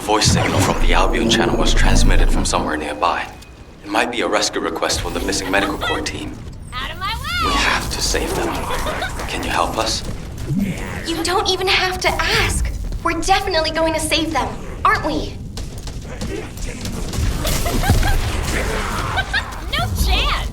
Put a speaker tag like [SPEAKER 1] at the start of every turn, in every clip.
[SPEAKER 1] voice signal from the Albion channel was transmitted from somewhere nearby. It might be a rescue request from the missing medical corps team.
[SPEAKER 2] Out of my way!
[SPEAKER 1] We have to save them. Can you help us?
[SPEAKER 3] You don't even have to ask. We're definitely going to save them, aren't we?
[SPEAKER 2] No chance!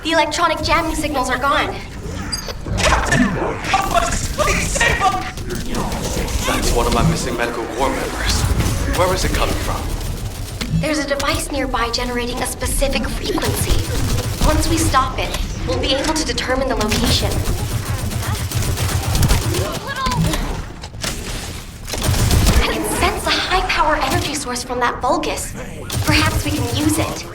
[SPEAKER 3] The electronic jamming signals are gone.
[SPEAKER 1] Help us! Please save us! That's one of my missing medical corps members. Where is it coming from?
[SPEAKER 3] There's a device nearby generating a specific frequency. Once we stop it, we'll be able to determine the location. I can sense a high-power energy source from that Vulgus. Perhaps we can use it.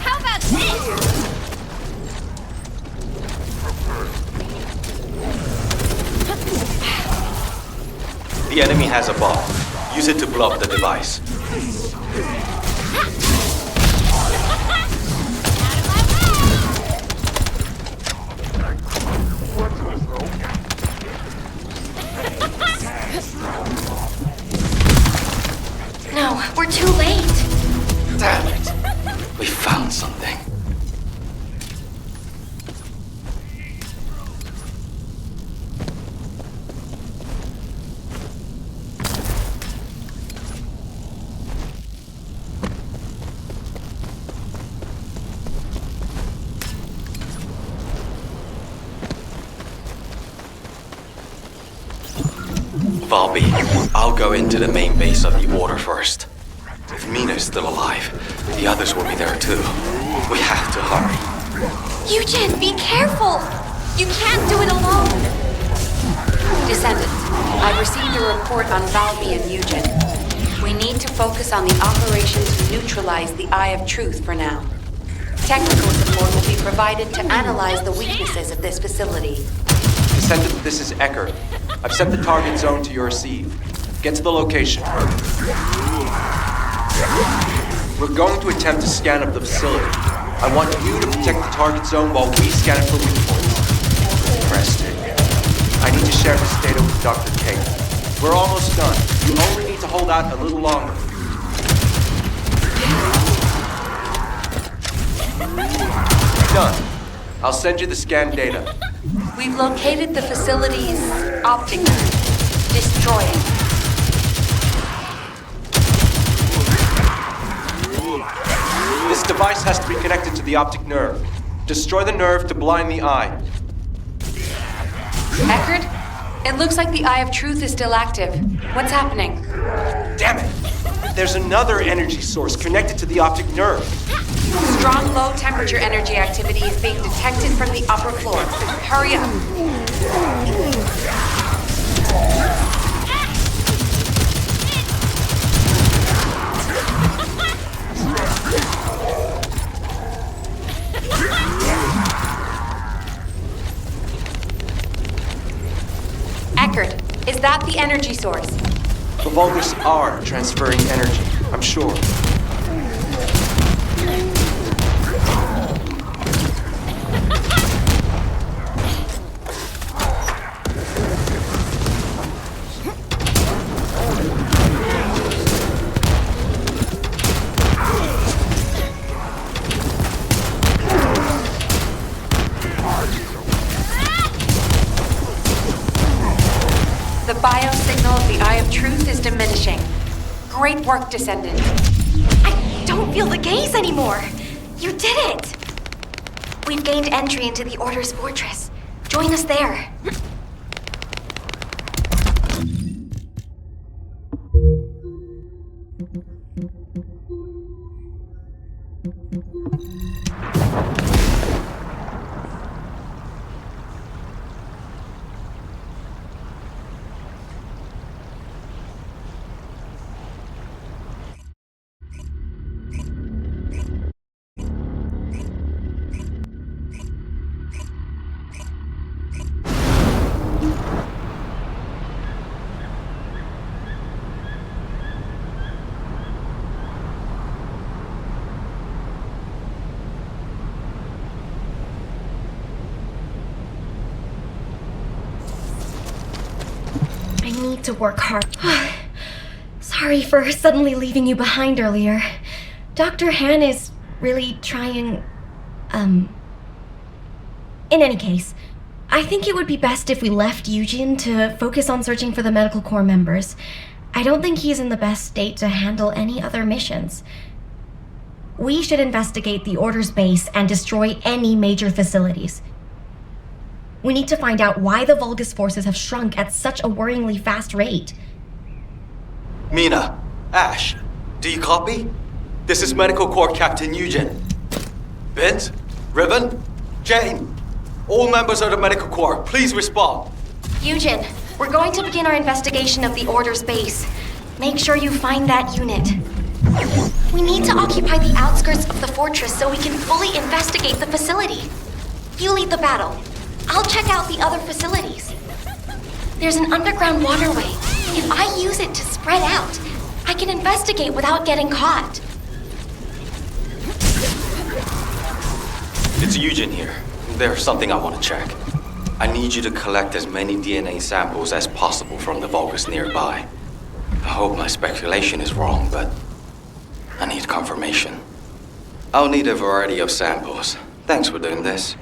[SPEAKER 2] How about this?
[SPEAKER 1] The enemy has a bomb. Use it to blow up the device.
[SPEAKER 3] No, we're too late.
[SPEAKER 1] Damn it! We found something. Valby, I'll go into the main base of the Order first. If Mina's still alive, the others will be there too. We have to hurry.
[SPEAKER 3] Eugen, be careful! You can't do it alone!
[SPEAKER 4] Descendant, I've received a report on Valby and Eugen. We need to focus on the operation to neutralize the Eye of Truth for now. Technical support will be provided to analyze the weaknesses of this facility.
[SPEAKER 5] Descendant, this is Eckert. I've sent the target zone to your receive. Get to the location. We're going to attempt to scan up the facility. I want you to protect the target zone while we scan it for weak points. Preston, I need to share this data with Dr. King. We're almost done. You only need to hold out a little longer. Done. I'll send you the scanned data.
[SPEAKER 4] We've located the facility's optic nerve. Destroy it.
[SPEAKER 5] This device has to be connected to the optic nerve. Destroy the nerve to blind the eye.
[SPEAKER 4] Eckert, it looks like the Eye of Truth is still active. What's happening?
[SPEAKER 5] Damn it! There's another energy source connected to the optic nerve.
[SPEAKER 4] Strong low-temperature energy activity is being detected from the upper floor. Hurry up. Eckert, is that the energy source?
[SPEAKER 5] The Vulgus are transferring energy, I'm sure.
[SPEAKER 4] The biosignal of the Eye of Truth is diminishing. Great work, Descendant.
[SPEAKER 3] I don't feel the gaze anymore. You did it. We've gained entry into the Order's fortress. Join us there. I need to work hard. Sorry for suddenly leaving you behind earlier. Dr. Han is really trying, In any case, I think it would be best if we left Eugene to focus on searching for the Medical Corps members. I don't think he's in the best state to handle any other missions. We should investigate the Order's base and destroy any major facilities. We need to find out why the Vulgus forces have shrunk at such a worryingly fast rate.
[SPEAKER 1] Mina, Ash, do you copy? This is Medical Corps Captain Eugene. Vince, Riven, Jane, all members of the Medical Corps, please respond.
[SPEAKER 3] Eugene, we're going to begin our investigation of the Order's base. Make sure you find that unit. We need to occupy the outskirts of the fortress so we can fully investigate the facility. You lead the battle. I'll check out the other facilities. There's an underground waterway. If I use it to spread out, I can investigate without getting caught.
[SPEAKER 1] It's Eugene here. There's something I want to check. I need you to collect as many DNA samples as possible from the Vulgus nearby. I hope my speculation is wrong, but I need confirmation. I'll need a variety of samples. Thanks for doing this.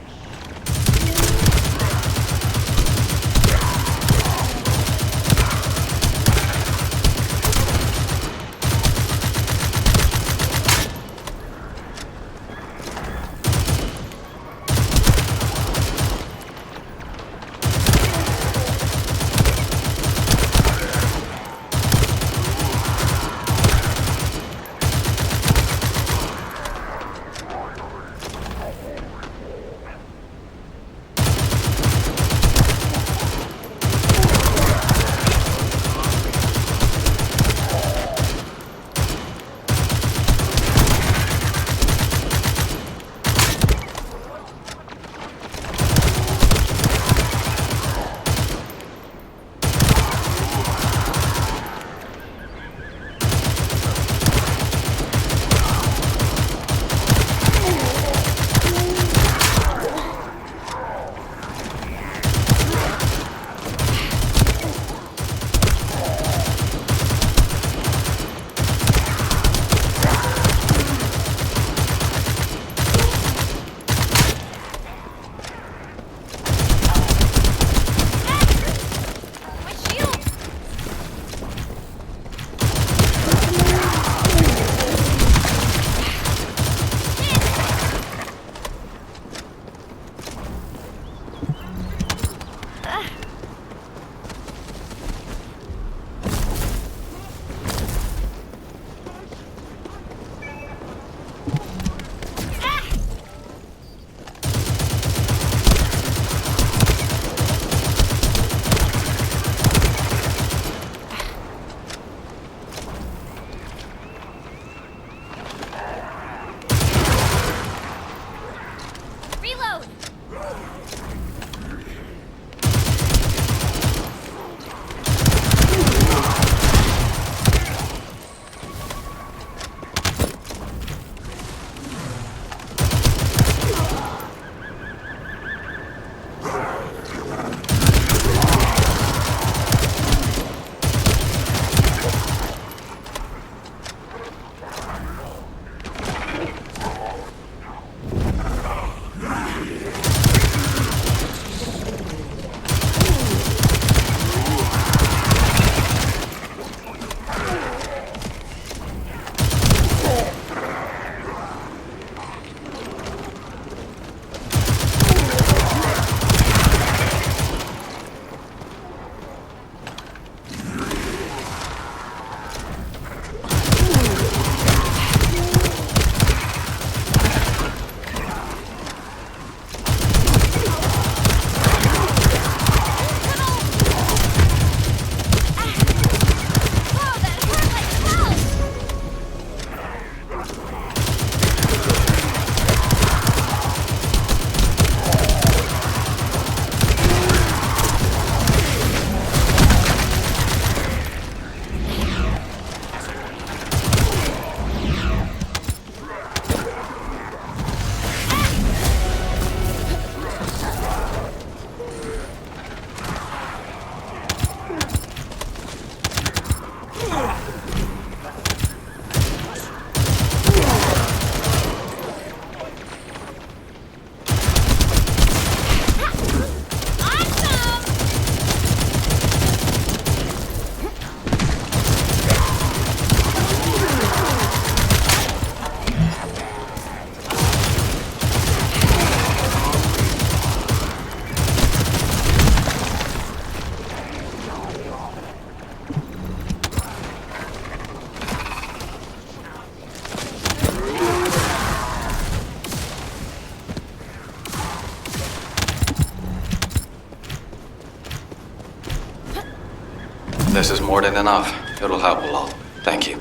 [SPEAKER 1] This is more than enough. It'll help a lot. Thank you.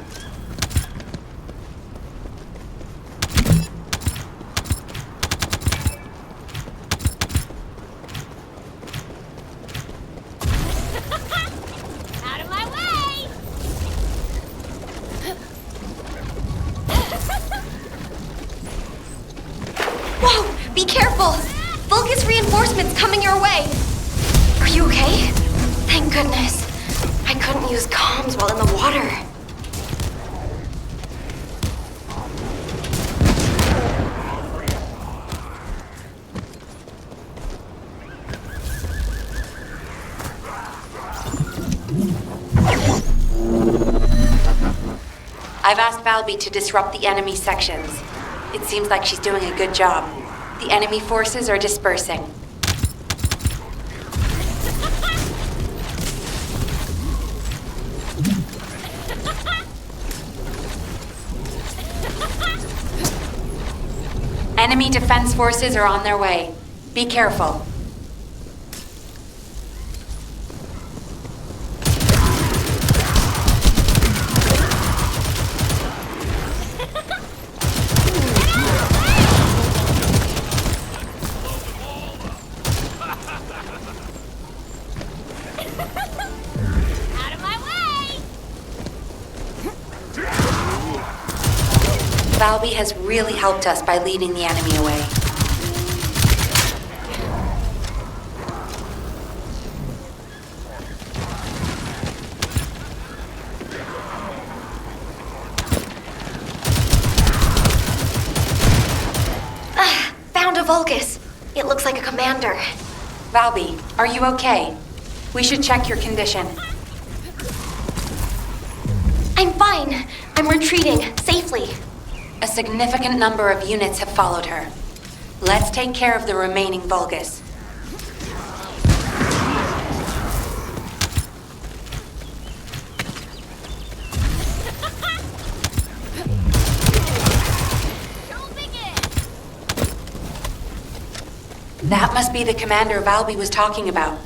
[SPEAKER 2] Out of my way!
[SPEAKER 3] Whoa! Be careful! Vulgus reinforcements coming your way! Are you okay? Thank goodness. I couldn't use comms while in the water.
[SPEAKER 4] I've asked Valby to disrupt the enemy sections. It seems like she's doing a good job. The enemy forces are dispersing. Enemy defense forces are on their way. Be careful.
[SPEAKER 2] Out of my way!
[SPEAKER 4] Valby has really helped us by leading the enemy away.
[SPEAKER 3] Found a Vulgus. It looks like a commander.
[SPEAKER 4] Valby, are you okay? We should check your condition.
[SPEAKER 3] I'm fine. I'm retreating safely.
[SPEAKER 4] A significant number of units have followed her. Let's take care of the remaining Vulgus. That must be the commander Valby was talking about.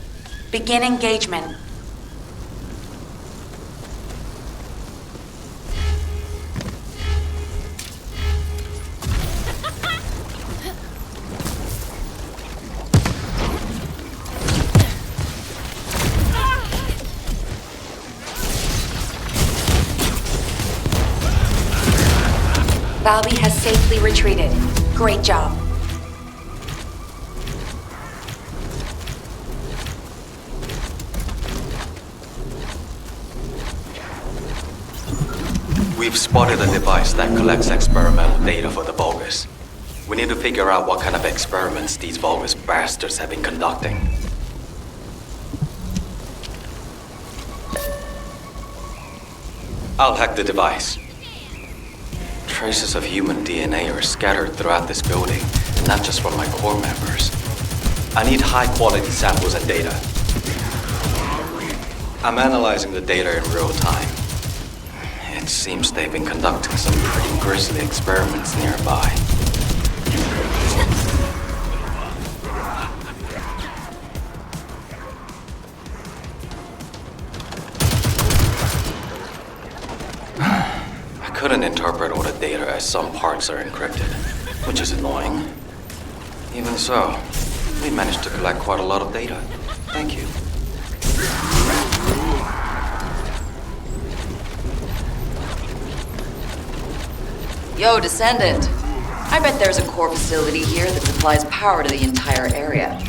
[SPEAKER 4] Begin engagement. Valby has safely retreated. Great job.
[SPEAKER 1] We've spotted a device that collects experimental data for the Vulgus. We need to figure out what kind of experiments these Vulgus bastards have been conducting. I'll hack the device. Traces of human DNA are scattered throughout this building, and not just from my core members. I need high-quality samples and data. I'm analyzing the data in real time. It seems they've been conducting some pretty grisly experiments nearby. I couldn't interpret all the data as some parts are encrypted, which is annoying. Even so, we managed to collect quite a lot of data. Thank you.
[SPEAKER 6] Yo, Descendant. I bet there's a core facility here that supplies power to the entire area.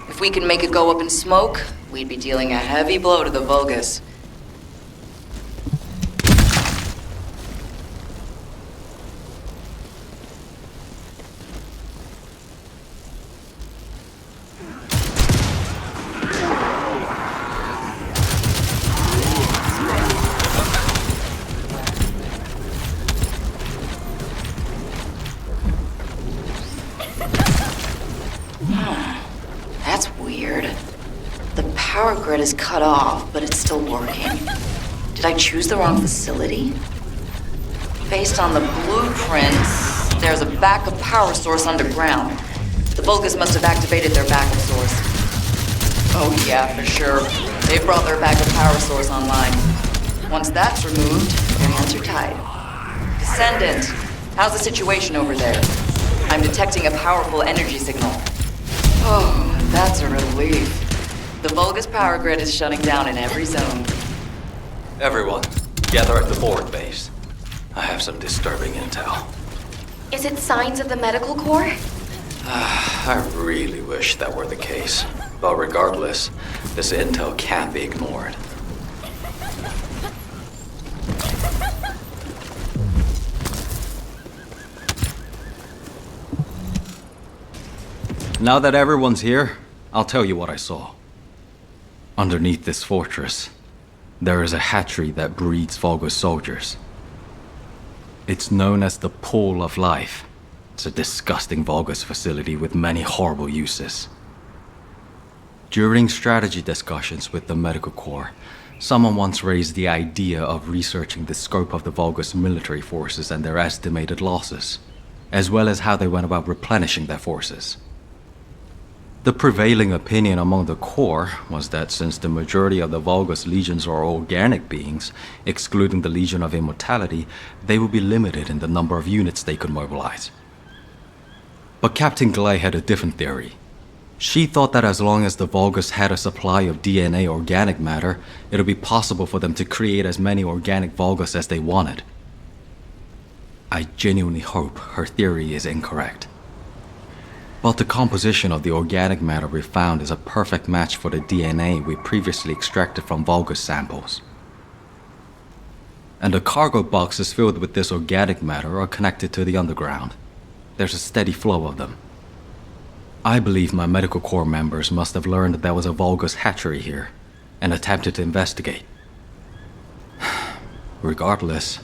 [SPEAKER 6] If we can make it go up in smoke, we'd be dealing a heavy blow to the Vulgus. That's weird. The power grid is cut off, but it's still working. Did I choose the wrong facility? Based on the blueprints, there's a backup power source underground. The Vulgus must have activated their backup source. Oh yeah, for sure. They brought their backup power source online. Once that's removed, their hands are tied. Descendant, how's the situation over there? I'm detecting a powerful energy signal. Oh, that's a relief. The Vulgus power grid is shutting down in every zone.
[SPEAKER 1] Everyone, gather at the forward base. I have some disturbing intel.
[SPEAKER 3] Is it signs of the medical corps?
[SPEAKER 1] I really wish that were the case. But regardless, this intel can't be ignored. Now that everyone's here, I'll tell you what I saw. Underneath this fortress, there is a hatchery that breeds Vulgus soldiers. It's known as the Pool of Life. It's a disgusting Vulgus facility with many horrible uses. During strategy discussions with the Medical Corps, someone once raised the idea of researching the scope of the Vulgus military forces and their estimated losses, as well as how they went about replenishing their forces. The prevailing opinion among the Corps was that since the majority of the Vulgus legions are organic beings, excluding the Legion of Immortality, they would be limited in the number of units they could mobilize. But Captain Glay had a different theory. She thought that as long as the Vulgus had a supply of DNA organic matter, it would be possible for them to create as many organic Vulgus as they wanted. I genuinely hope her theory is incorrect. But the composition of the organic matter we found is a perfect match for the DNA we previously extracted from Vulgus samples. And the cargo boxes filled with this organic matter are connected to the underground. There's a steady flow of them. I believe my Medical Corps members must have learned that there was a Vulgus hatchery here, and attempted to investigate. Regardless,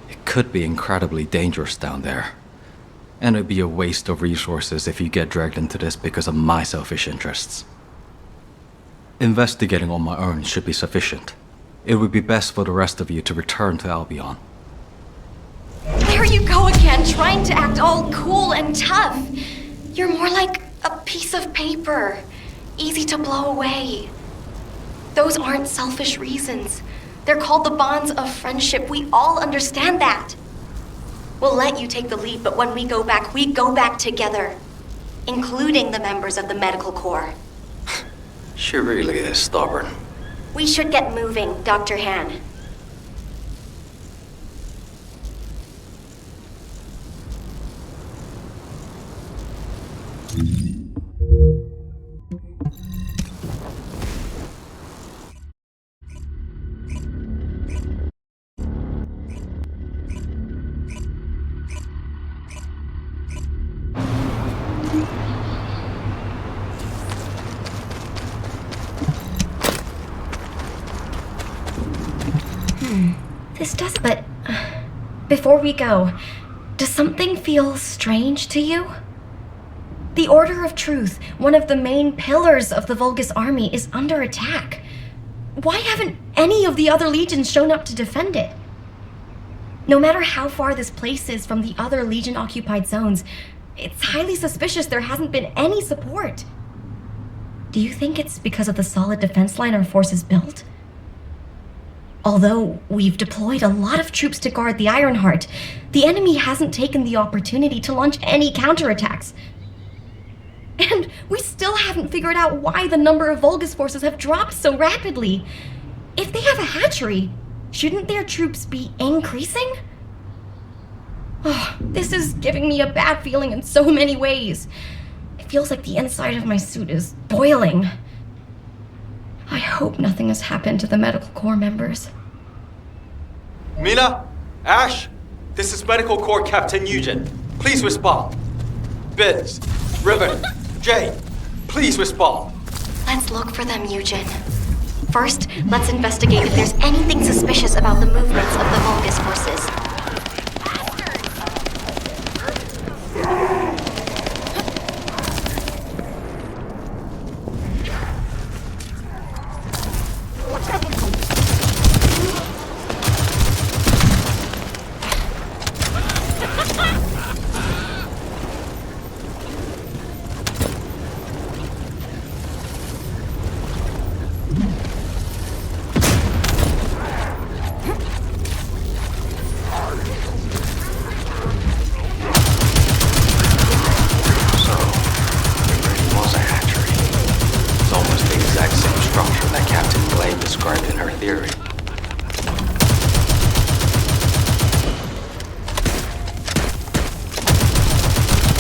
[SPEAKER 1] it could be incredibly dangerous down there. And it'd be a waste of resources if you get dragged into this because of my selfish interests. Investigating on my own should be sufficient. It would be best for the rest of you to return to Albion.
[SPEAKER 3] There you go again, trying to act all cool and tough. You're more like a piece of paper, easy to blow away. Those aren't selfish reasons. They're called the bonds of friendship. We all understand that. We'll let you take the lead, but when we go back together. Including the members of the Medical Corps.
[SPEAKER 1] She really is stubborn.
[SPEAKER 3] We should get moving, Dr. Han. This does, but before we go, does something feel strange to you? The Order of Truth, one of the main pillars of the Vulgus army, is under attack. Why haven't any of the other legions shown up to defend it? No matter how far this place is from the other legion-occupied zones, it's highly suspicious there hasn't been any support. Do you think it's because of the solid defense line our forces built? Although we've deployed a lot of troops to guard the Ironheart, the enemy hasn't taken the opportunity to launch any counterattacks. And we still haven't figured out why the number of Vulgus forces have dropped so rapidly. If they have a hatchery, shouldn't their troops be increasing? Oh, this is giving me a bad feeling in so many ways. It feels like the inside of my suit is boiling. I hope nothing has happened to the Medical Corps members.
[SPEAKER 5] Mina? Ash? This is Medical Corps Captain Eugen. Please respond. Biz, Riven, Jay, please respond.
[SPEAKER 3] Let's look for them, Eugen. First, let's investigate if there's anything suspicious about the movements of the Vulgus forces.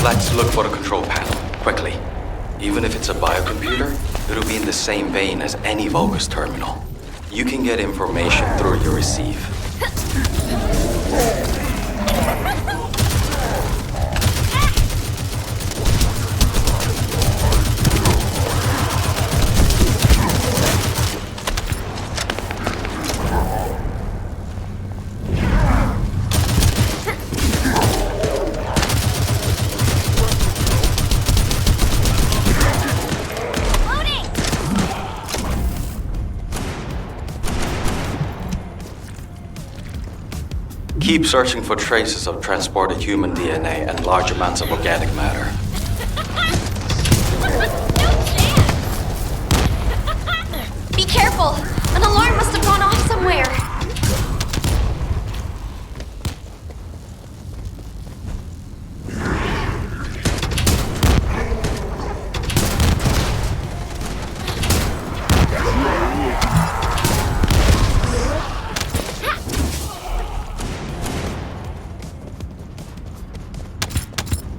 [SPEAKER 1] Let's look for the control panel, quickly. Even if it's a biocomputer, it'll be in the same vein as any Vulgus terminal. You can get information through your receive. Keep searching for traces of transported human DNA and large amounts of organic matter.
[SPEAKER 3] Be careful! An alarm must have gone off somewhere.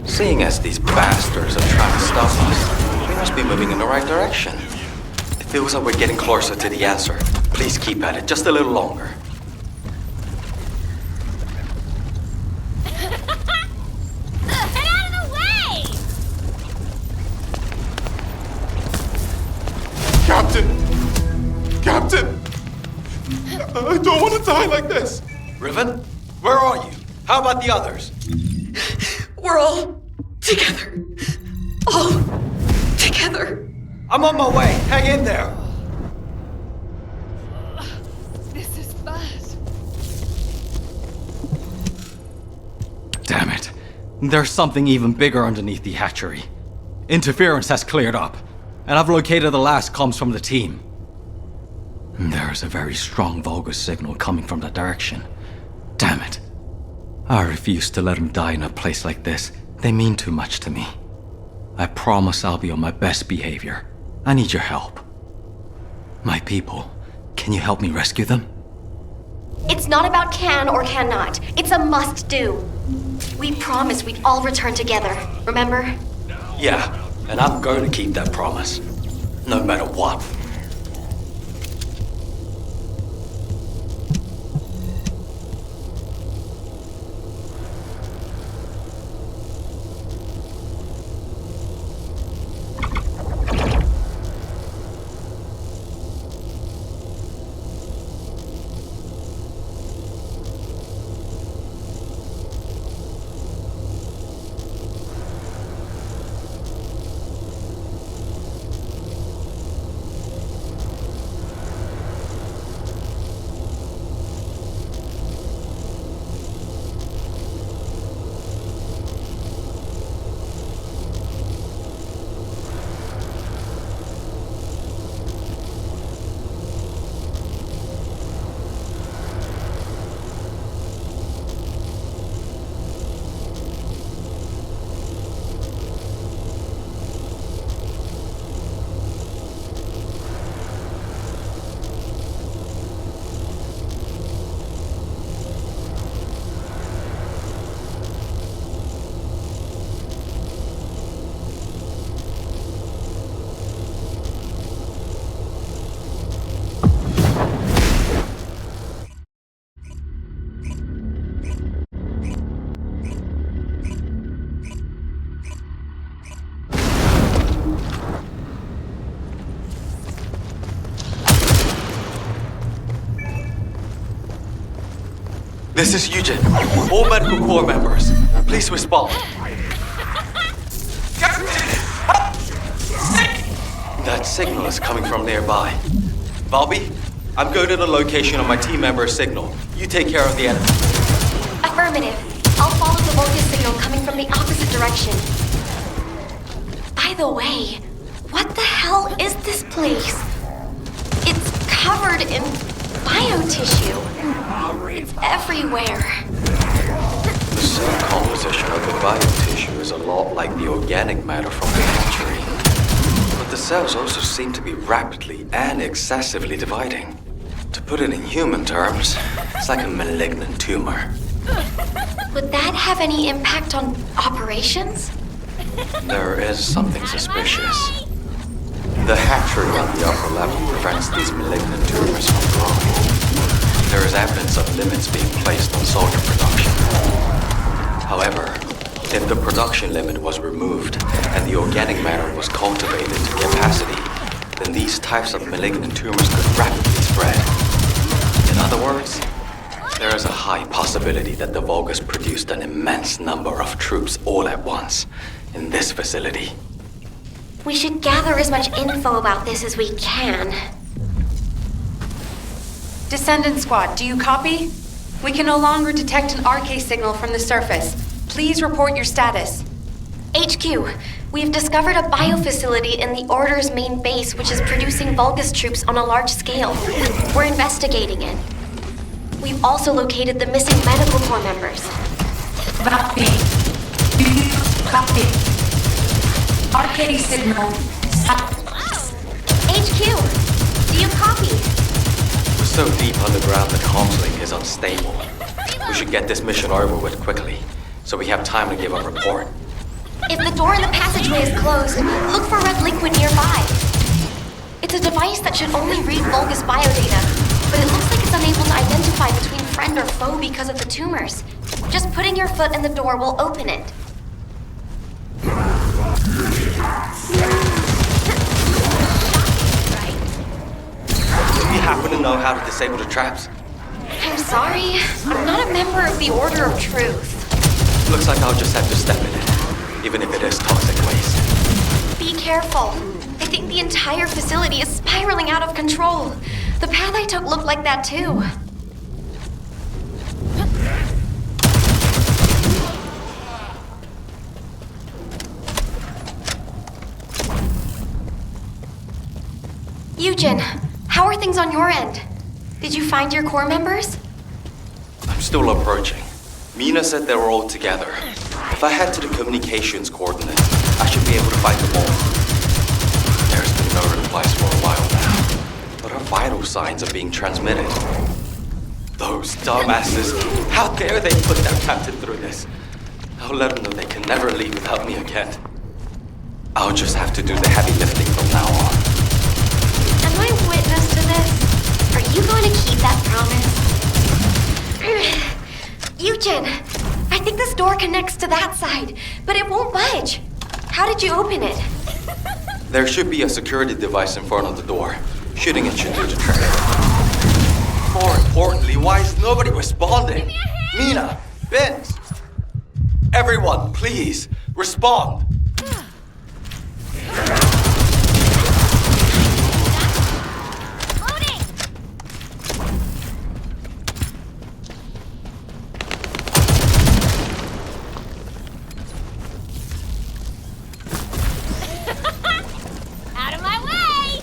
[SPEAKER 1] Seeing as these bastards are trying to stop us, we must be moving in the right direction. It feels like we're getting closer to the answer. Please keep at it just a little longer.
[SPEAKER 2] Get out of the way!
[SPEAKER 7] Captain! I don't want to die like this!
[SPEAKER 1] Riven, where are you? How about the others?
[SPEAKER 6] We're all together. All together.
[SPEAKER 1] I'm on my way. Hang in there.
[SPEAKER 2] This is bad.
[SPEAKER 1] Damn it. There's something even bigger underneath the hatchery. Interference has cleared up, and I've located the last comms from the team. There's a very strong Vulgus signal coming from that direction. Damn it. I refuse to let them die in a place like this. They mean too much to me. I promise I'll be on my best behavior. I need your help. My people, can you help me rescue them?
[SPEAKER 3] It's not about can or cannot. It's a must-do. We promised we'd all return together, remember?
[SPEAKER 1] Yeah, and I'm going to keep that promise. No matter what. This is Eugen. All medical corps members, please respond. That signal is coming from nearby. Valby, I'm going to the location of my team member's signal. You take care of the enemy.
[SPEAKER 3] Affirmative. I'll follow the Vulgus signal coming from the opposite direction. By the way, what the hell is this place? It's covered in biotissue. It's everywhere.
[SPEAKER 1] The cell composition of the biotissue is a lot like the organic matter from the hatchery. But the cells also seem to be rapidly and excessively dividing. To put it in human terms, it's like a malignant tumor.
[SPEAKER 3] Would that have any impact on operations?
[SPEAKER 1] There is something suspicious. The hatchery on the upper level prevents these malignant tumors from growing. There is evidence of limits being placed on soldier production. However, if the production limit was removed and the organic matter was cultivated to capacity, then these types of malignant tumors could rapidly spread. In other words, there is a high possibility that the Vulgus produced an immense number of troops all at once in this facility.
[SPEAKER 3] We should gather as much info about this as we can.
[SPEAKER 4] Descendant Squad, do you copy? We can no longer detect an RK signal from the surface. Please report your status.
[SPEAKER 3] HQ, we've discovered a biofacility in the Order's main base which is producing Vulgus troops on a large scale. We're investigating it. We've also located the missing medical corps members.
[SPEAKER 4] Copy. Do you copy? RK signal.
[SPEAKER 3] HQ, do you copy?
[SPEAKER 1] We're so deep underground the comms link is unstable. We should get this mission over with quickly, so we have time to give a report.
[SPEAKER 3] If the door in the passageway is closed, look for red liquid nearby. It's a device that should only read Vulgus biodata, but it looks like it's unable to identify between friend or foe because of the tumors. Just putting your foot in the door will open it.
[SPEAKER 1] Do you happen to know how to disable the traps?
[SPEAKER 3] I'm sorry, I'm not a member of the Order of Truth.
[SPEAKER 1] Looks like I'll just have to step in it, even if it is toxic waste.
[SPEAKER 3] Be careful. I think the entire facility is spiraling out of control. The path I took looked like that too. Eugen, how are things on your end? Did you find your corps members?
[SPEAKER 1] I'm still approaching. Mina said they were all together. If I head to the communications coordinates, I should be able to find them all. There's been no replies for a while now, but our vital signs are being transmitted. Those dumbasses! How dare they put their captain through this? I'll let them know they can never leave without me again. I'll just have to do the heavy lifting from now on.
[SPEAKER 3] Am I witness to this? Are you going to keep that promise? Eugen, I think this door connects to that side, but it won't budge. How did you open it?
[SPEAKER 1] There should be a security device in front of the door. Shooting it should do the trick. More importantly, why is nobody responding? Mina, Vince, everyone, please, respond.
[SPEAKER 2] Out of my way!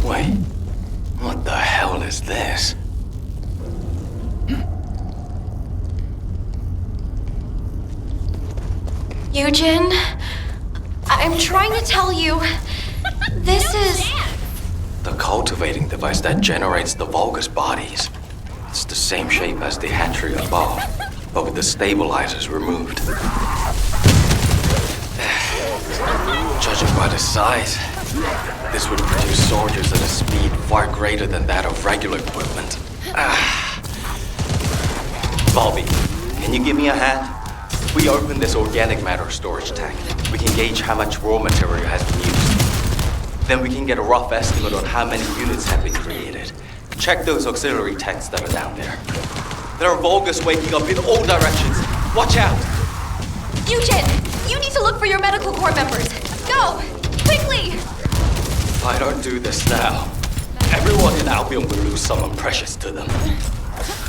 [SPEAKER 1] Wait, what the hell is this?
[SPEAKER 3] Eugen, I'm trying to tell you, this is...
[SPEAKER 1] The cultivating device that generates the Vulgus bodies. It's the same shape as the hatchery above, but with the stabilizers removed. Judging by the size, this would produce soldiers at a speed far greater than that of regular equipment. Bobby, can you give me a hand? If we open this organic matter storage tank, we can gauge how much raw material has been used. Then we can get a rough estimate on how many units have been created. Check those auxiliary tanks that are down there. There are Vulgus waking up in all directions. Watch out!
[SPEAKER 3] Eugen, you need to look for your medical corps members. Go! Quickly!
[SPEAKER 1] If I don't do this now, everyone in Albion will lose someone precious to them.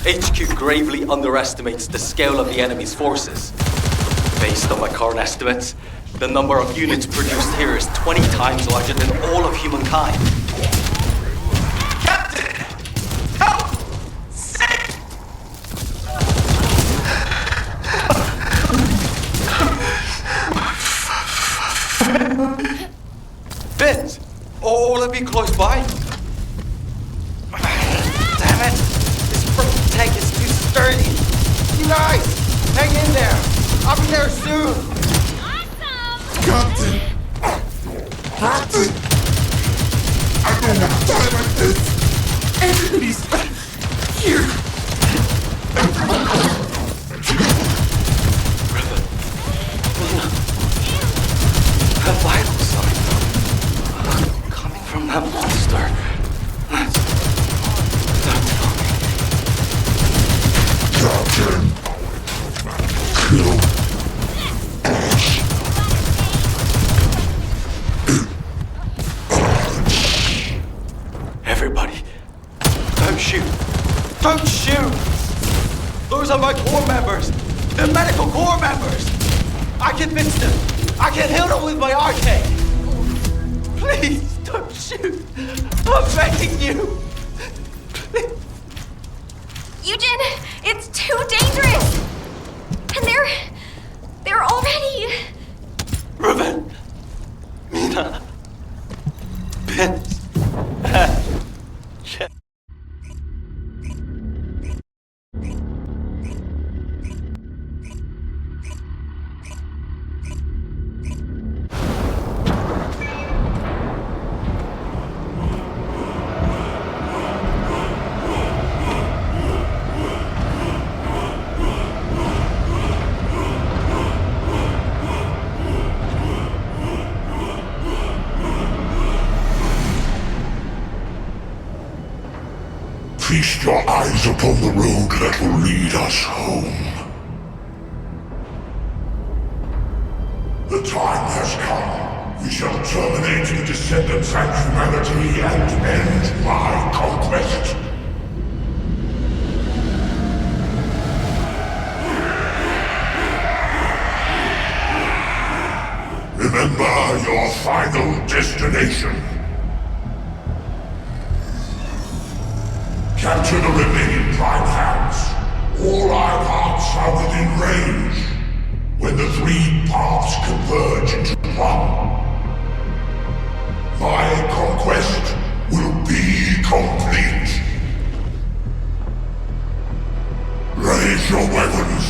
[SPEAKER 1] HQ gravely underestimates the scale of the enemy's forces. Based on my current estimates, the number of units produced here is 20 times larger than all of humankind.
[SPEAKER 7] Captain! Help! Sick!
[SPEAKER 1] Vince! All of you close by? Damn it! This freaking tank is too sturdy! You guys! Hang in there! I'll be there soon!
[SPEAKER 2] Awesome!
[SPEAKER 7] Captain! Captain! I don't want to die like this! Everybody's here!
[SPEAKER 1] Her vital signs coming from that monster. Don't tell me.
[SPEAKER 7] Captain! Kill
[SPEAKER 1] Everybody, don't shoot. Don't shoot! Those are my core members. The medical core members. I can fix them. I can heal them with my arcade. Please, don't shoot. I'm begging you. Please.
[SPEAKER 3] Eugen, it's too dangerous! And they're already...
[SPEAKER 1] Ruben. Mina. Vince. Shit.
[SPEAKER 7] Feast your eyes upon the road that will lead us home. The time has come. We shall terminate the Descendants and humanity and end my conquest. Remember your final destination. Capture the remaining Prime Hands. All our paths are within range. When the three paths converge into one, my conquest will be complete. Raise your weapons.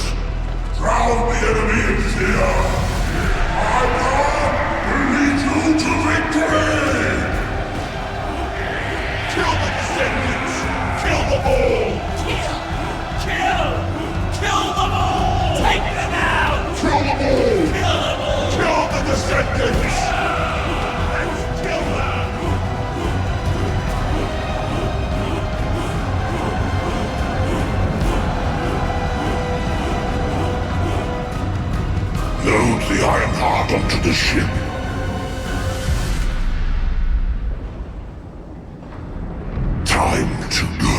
[SPEAKER 7] Drown the enemy in fear. My power will lead you to victory! Kill the Descendants! Kill them all!
[SPEAKER 8] Kill them all! Take them out!
[SPEAKER 7] Kill them all!
[SPEAKER 8] Kill them all!
[SPEAKER 7] Kill the Descendants!
[SPEAKER 8] Let's kill them!
[SPEAKER 7] Load the Iron Heart onto the ship. Time to go.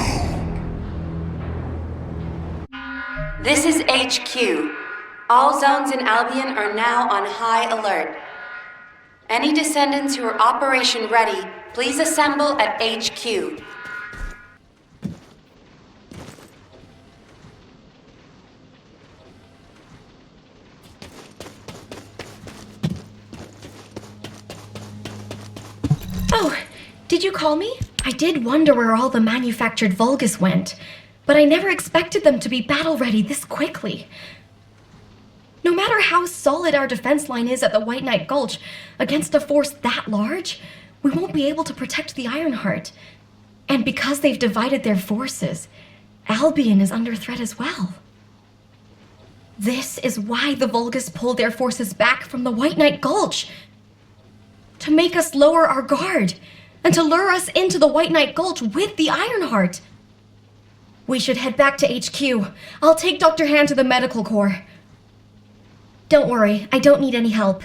[SPEAKER 4] This is HQ. All zones in Albion are now on high alert. Any Descendants who are operation ready, please assemble at HQ.
[SPEAKER 3] Oh, did you call me? I did wonder where all the manufactured Vulgus went, but I never expected them to be battle-ready this quickly. No matter how solid our defense line is at the White Knight Gulch, against a force that large, we won't be able to protect the Ironheart. And because they've divided their forces, Albion is under threat as well. This is why the Vulgus pulled their forces back from the White Knight Gulch. To make us lower our guard, and to lure us into the White Knight Gulch with the Ironheart. We should head back to HQ. I'll take Dr. Han to the medical corps. Don't worry, I don't need any help.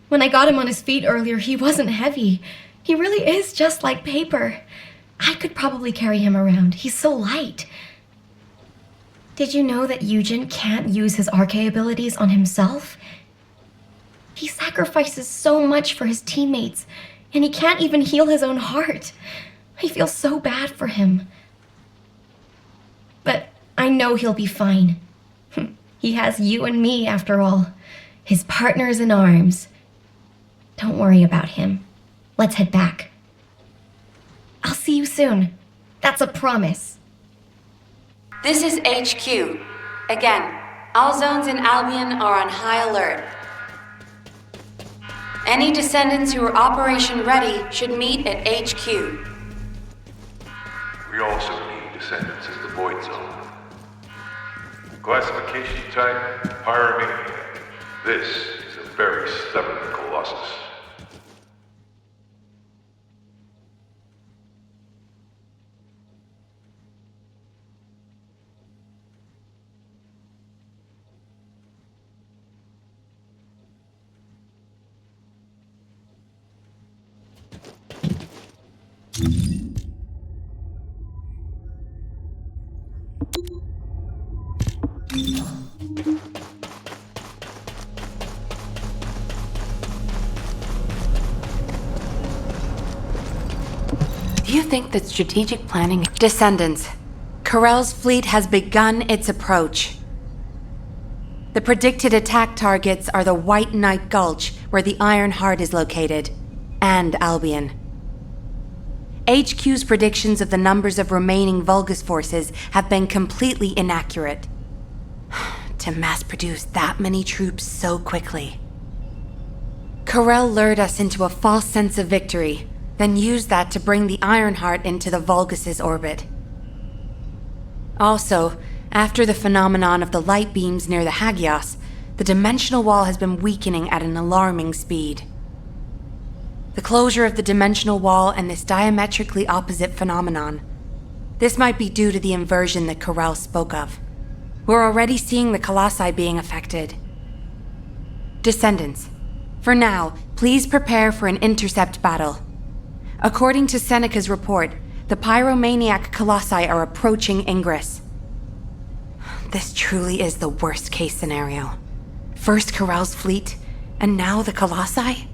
[SPEAKER 3] When I got him on his feet earlier, he wasn't heavy. He really is just like paper. I could probably carry him around. He's so light. Did you know that Eugen can't use his Arche abilities on himself? He sacrifices so much for his teammates, and he can't even heal his own heart. I feel so bad for him. But I know he'll be fine. He has you and me, after all. His partners in arms. Don't worry about him. Let's head back. I'll see you soon. That's a promise.
[SPEAKER 4] This is HQ. Again, All zones in Albion are on high alert. Any descendants who are operation ready should meet at HQ.
[SPEAKER 9] We also need descendants as the Void Zone. Classification type, Pyromaniac. This is a very stubborn colossus.
[SPEAKER 4] Do you think that strategic planning... Descendants, Corell's fleet has begun its approach. The predicted attack targets are the White Knight Gulch, where the Iron Heart is located, and Albion. HQ's predictions of the numbers of remaining Vulgus forces have been completely inaccurate. To mass-produce that many troops so quickly. Corell lured us into a false sense of victory, then used that to bring the Ironheart into the Vulgus' orbit. Also, after the phenomenon of the light beams near the Hagios, the dimensional wall has been weakening at an alarming speed. The closure of the dimensional wall and this diametrically opposite phenomenon. This might be due to the inversion that Corell spoke of. We're already seeing the Colossi being affected. Descendants, for now, please prepare for an intercept battle. According to Seneca's report, the Pyromaniac Colossi are approaching Ingress. This truly is the worst-case scenario. First Corell's fleet, and now the Colossi?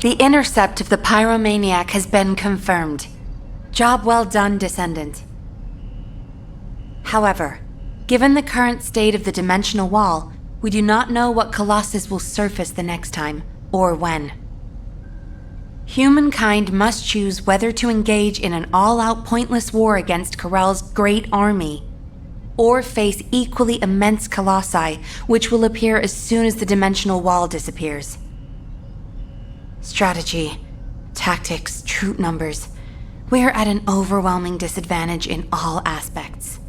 [SPEAKER 4] The intercept of the pyromaniac has been confirmed. Job well done, Descendant. However, given the current state of the dimensional wall, we do not know what Colossus will surface the next time, or when. Humankind must choose whether to engage in an all-out pointless war against Corell's great army, or face equally immense colossi, which will appear as soon as the dimensional wall disappears. Strategy, tactics, troop numbers. We're at an overwhelming disadvantage in all aspects.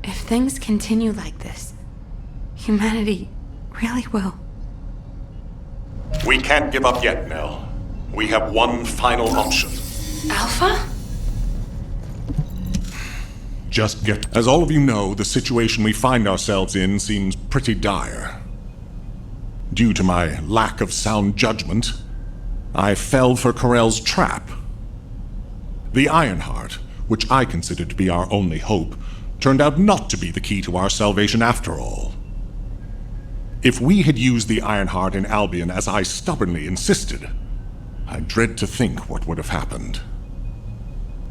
[SPEAKER 4] If things continue like this, humanity really will.
[SPEAKER 10] We can't give up yet, Nell. We have one final option.
[SPEAKER 4] Alpha?
[SPEAKER 10] Just get... As all of you know, the situation we find ourselves in seems pretty dire. Due to my lack of sound judgment, I fell for Corell's trap. The Ironheart, which I considered to be our only hope, turned out not to be the key to our salvation after all. If we had used the Ironheart in Albion as I stubbornly insisted, I dread to think what would have happened.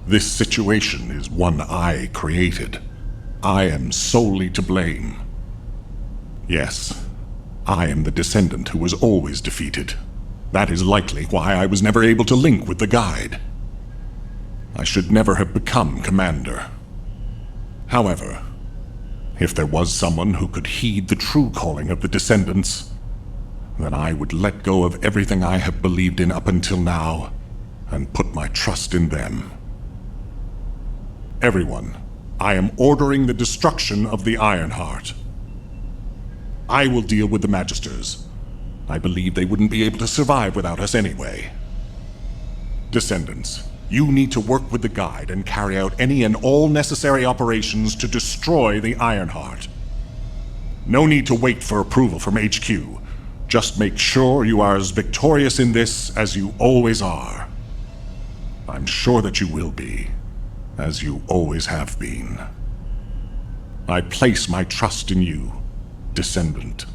[SPEAKER 10] This situation is one I created. I am solely to blame. Yes, I am the Descendant who was always defeated. That is likely why I was never able to link with the Guide. I should never have become Commander. However, If there was someone who could heed the true calling of the Descendants, then I would let go of everything I have believed in up until now and put my trust in them. Everyone, I am ordering the destruction of the Ironheart. I will deal with the Magisters. I believe they wouldn't be able to survive without us anyway. Descendants, you need to work with the Guide and carry out any and all necessary operations to destroy the Ironheart. No need to wait for approval from HQ. Just make sure you are as victorious in this as you always are. I'm sure that you will be, as you always have been. I place my trust in you, Descendant.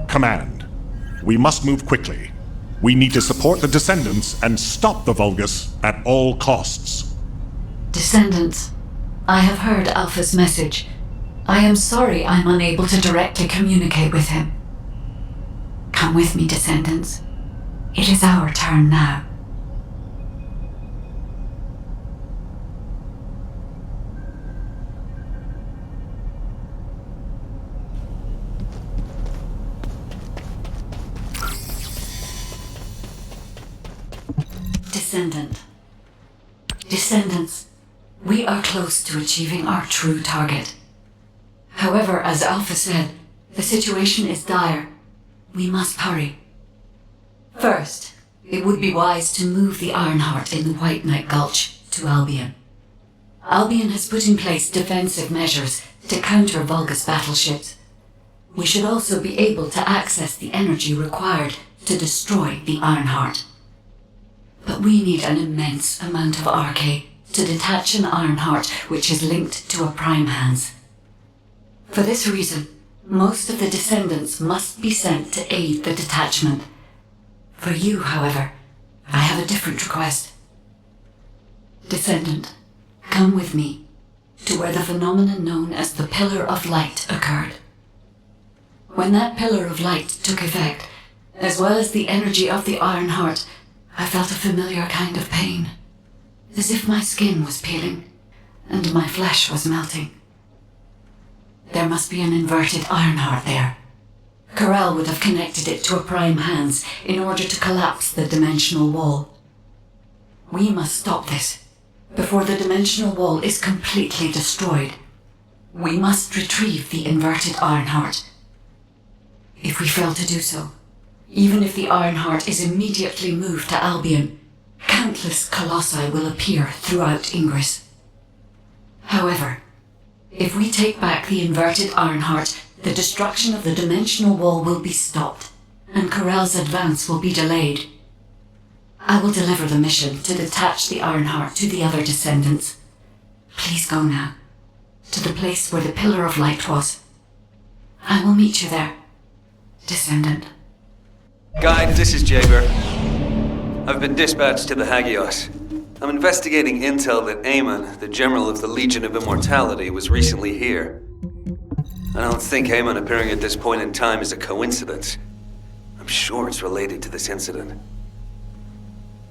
[SPEAKER 10] Command, we must move quickly. We need to support the Descendants and stop the Vulgus at all costs.
[SPEAKER 11] Descendants, I have heard Alpha's message. I am sorry I'm unable to directly communicate with him. Come with me, Descendants. It is our turn now. Descendants, we are close to achieving our true target. However, as Alpha said, the situation is dire. We must hurry. First, it would be wise to move the Ironheart in the White Knight Gulch to Albion. Albion has put in place defensive measures to counter Vulgus battleships. We should also be able to access the energy required to destroy the Ironheart. But we need an immense amount of Arche to detach an Ironheart which is linked to a Prime Hands. For this reason, most of the Descendants must be sent to aid the detachment. For you, however, I have a different request. Descendant, come with me to where the phenomenon known as the Pillar of Light occurred. When that Pillar of Light took effect, as well as the energy of the Ironheart, I felt a familiar kind of pain, as if my skin was peeling and my flesh was melting. There must be an inverted Ironheart there. Corel would have connected it to a Prime Hands in order to collapse the dimensional wall. We must stop this before the dimensional wall is completely destroyed. We must retrieve the inverted Ironheart. If we fail to do so, even if the Ironheart is immediately moved to Albion, countless colossi will appear throughout Ingress. However, if we take back the inverted Ironheart, the destruction of the dimensional wall will be stopped, and Corel's advance will be delayed. I will deliver the mission to detach the Ironheart to the other Descendants. Please go now, to the place where the Pillar of Light was. I will meet you there, Descendant.
[SPEAKER 5] Guide, this is Jaber. I've been dispatched to the Hagios. I'm investigating intel that Amon, the General of the Legion of Immortality, was recently here. I don't think Amon appearing at this point in time is a coincidence. I'm sure it's related to this incident.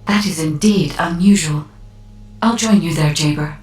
[SPEAKER 11] That is indeed unusual. I'll join you there, Jaber.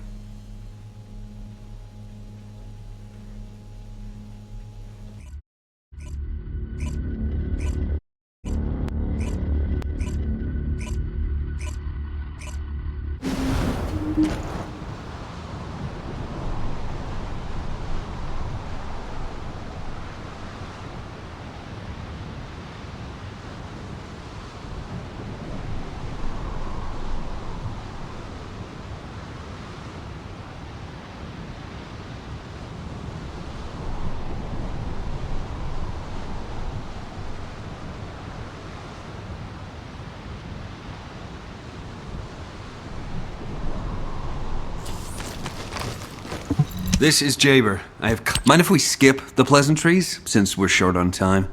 [SPEAKER 5] This is Jaber. Mind if we skip the pleasantries, since we're short on time?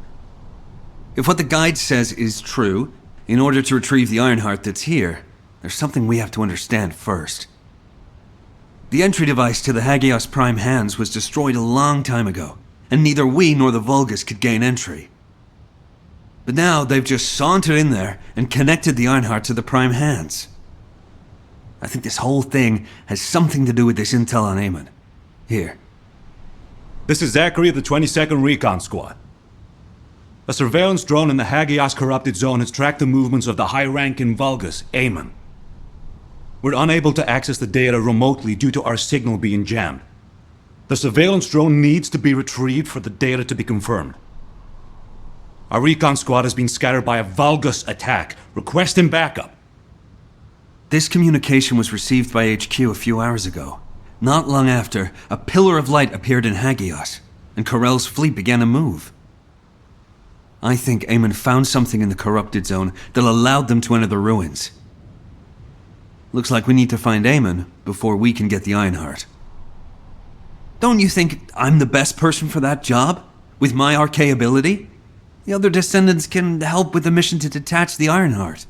[SPEAKER 5] If what the guide says is true, in order to retrieve the Ironheart that's here, there's something we have to understand first. The entry device to the Hagios Prime Hands was destroyed a long time ago, and neither we nor the Vulgus could gain entry. But now they've just sauntered in there and connected the Ironheart to the Prime Hands. I think this whole thing has something to do with this intel on Amon. Here,
[SPEAKER 12] This is Zachary of the 22nd Recon Squad. A surveillance drone in the Hagios corrupted zone has tracked the movements of the high-ranking Vulgus, Eamon. We're unable to access the data remotely due to our signal being jammed. The surveillance drone needs to be retrieved for the data to be confirmed. Our recon squad has been scattered by a Vulgus attack. Requesting backup.
[SPEAKER 13] This communication was received by HQ a few hours ago. Not long after, a pillar of light appeared in Hagios, and Corell's fleet began to move. I think Eamon found something in the corrupted zone that allowed them to enter the ruins. Looks like we need to find Eamon before we can get the Ironheart. Don't you think I'm the best person for that job? With my arcane ability? The other descendants can help with the mission to detach the Ironheart.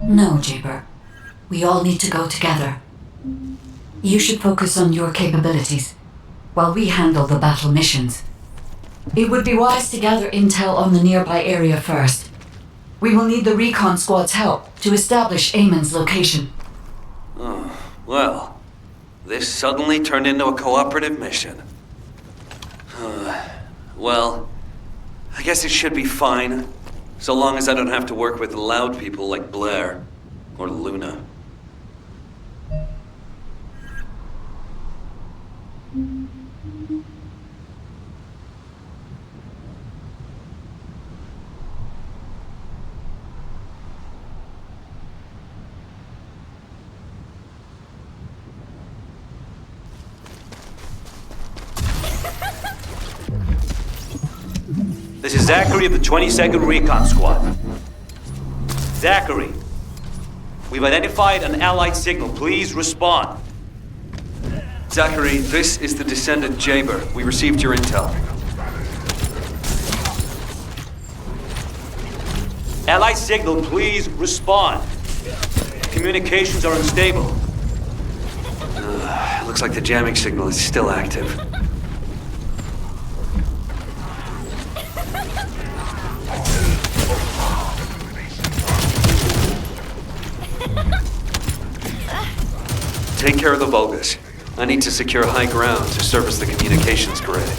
[SPEAKER 11] No, Jaber. We all need to go together. You should focus on your capabilities, while we handle the battle missions. It would be wise to gather intel on the nearby area first. We will need the recon squad's help to establish Eamon's location.
[SPEAKER 13] Oh, well, this suddenly turned into a cooperative mission. Well, I guess it should be fine, so long as I don't have to work with loud people like Blair or Luna.
[SPEAKER 12] This is Zachary of the 22nd Recon Squad. Zachary, we've identified an allied signal. Please respond.
[SPEAKER 13] Zachary, this is the Descendant Jaber. We received your intel.
[SPEAKER 12] Allied signal, please respond. Communications are unstable.
[SPEAKER 13] Looks like the jamming signal is still active. Take care of the Vulgus. I need to secure high ground to service the communications grid.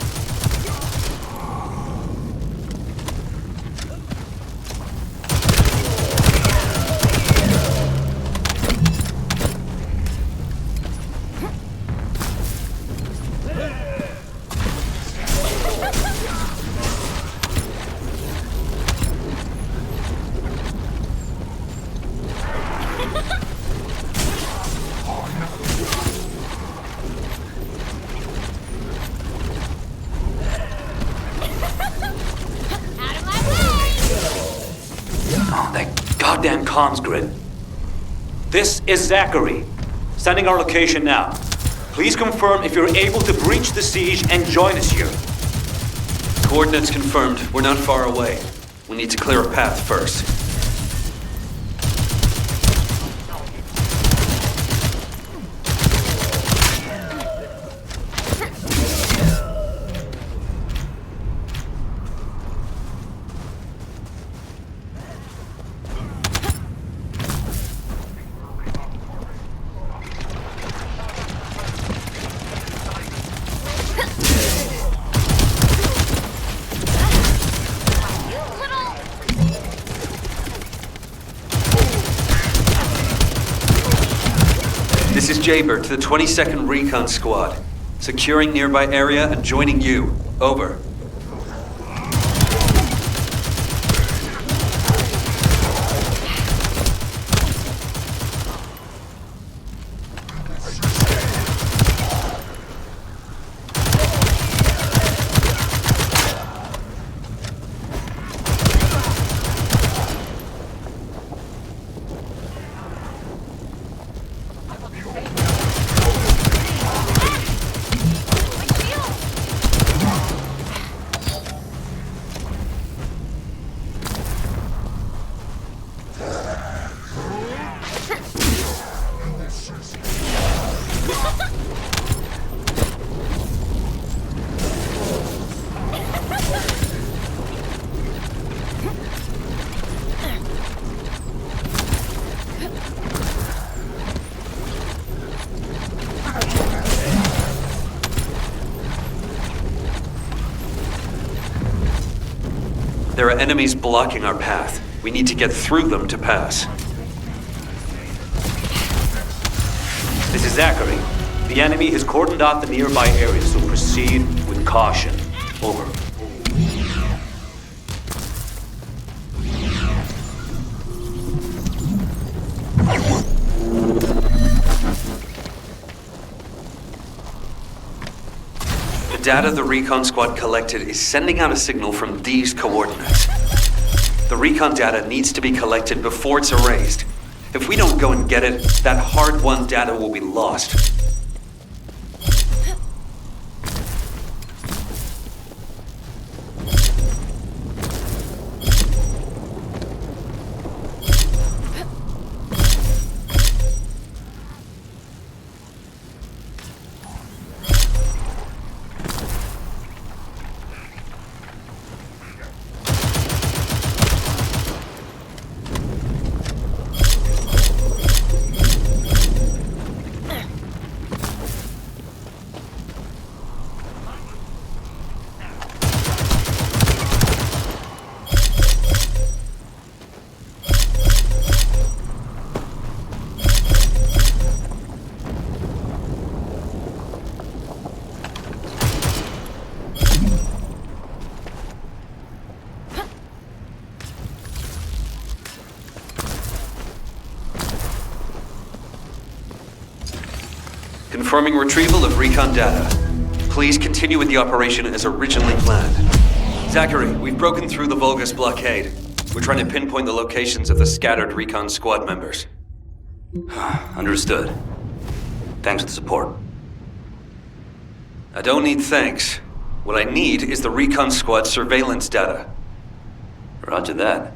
[SPEAKER 12] Goddamn comms grid. This is Zachary. Sending our location now. Please confirm if you're able to breach the siege and join us here.
[SPEAKER 13] Coordinates confirmed. We're not far away. We need to clear a path first. This is Jaber to the 22nd Recon Squad. Securing nearby area and joining you. Over. There are enemies blocking our path. We need to get through them to pass. This is Zachary. The enemy has cordoned off the nearby area, so proceed with caution. Over. The data the recon squad collected is sending out a signal from these coordinates. The recon data needs to be collected before it's erased. If we don't go and get it, that hard-won data will be lost. Confirming retrieval of recon data. Please continue with the operation as originally planned. Zachary, we've broken through the Vulgus blockade. We're trying to pinpoint the locations of the scattered recon squad members.
[SPEAKER 14] Understood. Thanks for the support.
[SPEAKER 13] I don't need thanks. What I need is the recon squad surveillance data.
[SPEAKER 14] Roger that.